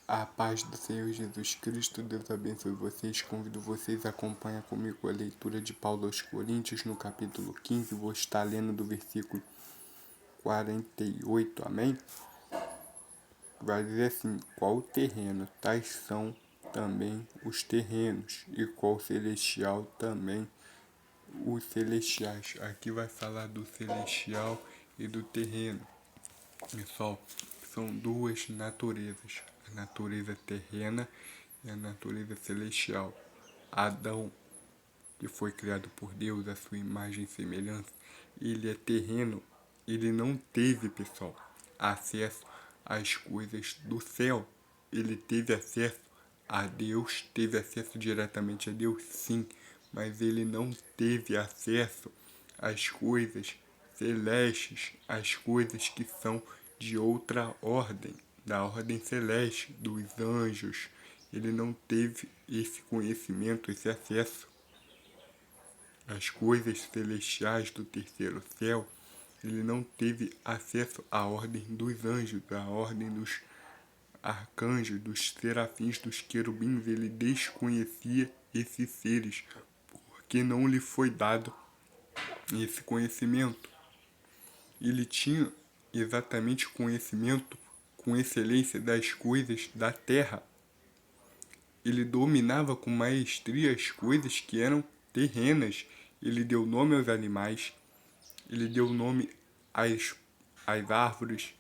A paz do Senhor Jesus Cristo, Deus abençoe vocês. Convido vocês a acompanhar comigo a leitura de Paulo aos Coríntios, no capítulo 15. Vou estar lendo do versículo 48, amém? Vai dizer assim: qual terreno, tais são também os terrenos, e qual celestial, também os celestiais. Aqui vai falar do celestial e do terreno. Pessoal, são duas naturezas, a natureza terrena e a natureza celestial. Adão, que foi criado por Deus, a sua imagem e semelhança, ele é terreno, ele não teve, pessoal, acesso às coisas do céu. Ele teve acesso a Deus, teve acesso diretamente a Deus, sim, mas ele não teve acesso às coisas celestes, às coisas que são de outra ordem, da ordem celeste, dos anjos. Ele não teve esse conhecimento, esse acesso às coisas celestiais do terceiro céu. Ele não teve acesso à ordem dos anjos, à ordem dos arcanjos, dos serafins, dos querubins. Ele desconhecia esses seres, porque não lhe foi dado esse conhecimento. Ele tinha exatamente conhecimento com excelência das coisas da terra. Ele dominava com maestria as coisas que eram terrenas. Ele deu nome aos animais, ele deu nome às árvores,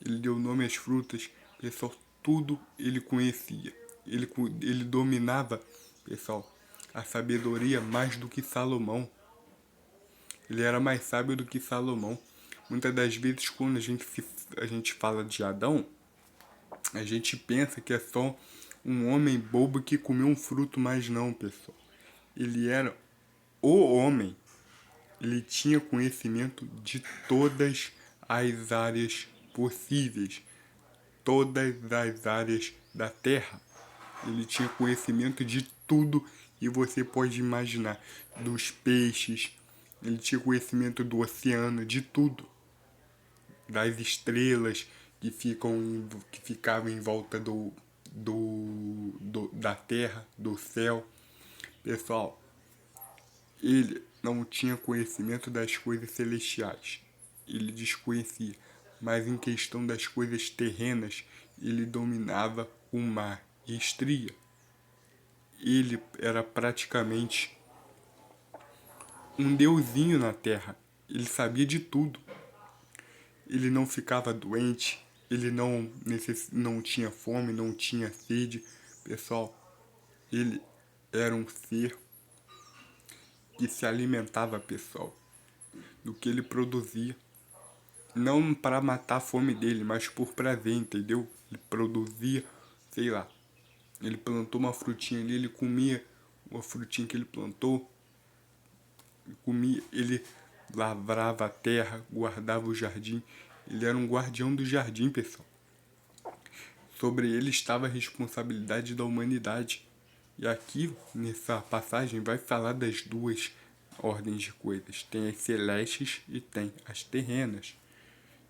ele deu nome às frutas. Pessoal, tudo ele conhecia. Ele dominava, pessoal, a sabedoria mais do que Salomão. Ele era mais sábio do que Salomão. Muitas das vezes, quando a gente fala de Adão, a gente pensa que é só um homem bobo que comeu um fruto, mas não, pessoal. Ele era o homem. Ele tinha conhecimento de todas as áreas possíveis, todas as áreas da terra. Ele tinha conhecimento de tudo e você pode imaginar, dos peixes. Ele tinha conhecimento do oceano, de tudo, das estrelas que ficavam em volta da terra, do céu. Pessoal, ele não tinha conhecimento das coisas celestiais, ele desconhecia, mas em questão das coisas terrenas, ele dominava o mar e estria. Ele era praticamente um deusinho na terra, ele sabia de tudo. Ele não ficava doente, ele não tinha fome, não tinha sede. Pessoal, ele era um ser que se alimentava, pessoal, do que ele produzia. Não para matar a fome dele, mas por prazer, entendeu? Ele produzia, sei lá, ele plantou uma frutinha ali, ele comia uma frutinha que ele plantou, comia, ele lavrava a terra, guardava o jardim. Ele era um guardião do jardim, pessoal. Sobre ele estava a responsabilidade da humanidade. E aqui, nessa passagem, vai falar das duas ordens de coisas. Tem as celestes e tem as terrenas.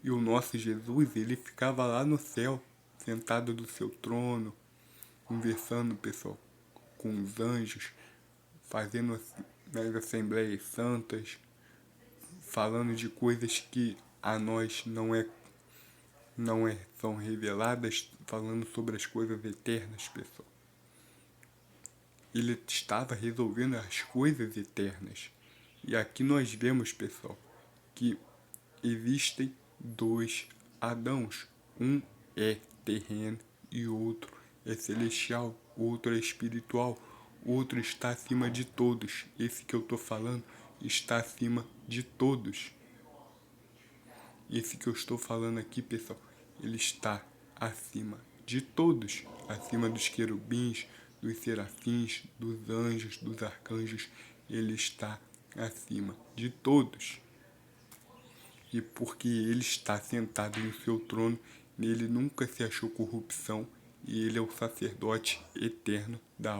E o nosso Jesus, ele ficava lá no céu, sentado do seu trono, conversando, pessoal, com os anjos, fazendo nas assembleias santas, falando de coisas que a nós são reveladas, falando sobre as coisas eternas, pessoal. Ele estava resolvendo as coisas eternas. E aqui nós vemos, pessoal, que existem dois Adãos. Um é terreno e o outro é celestial, o outro é espiritual, o outro está acima de todos. Esse que eu estou falando está acima de todos. Esse que eu estou falando aqui, pessoal, ele está acima de todos, acima dos querubins, dos serafins, dos anjos, dos arcanjos. Ele está acima de todos. E porque ele está sentado no seu trono, nele nunca se achou corrupção, e ele é o sacerdote eterno da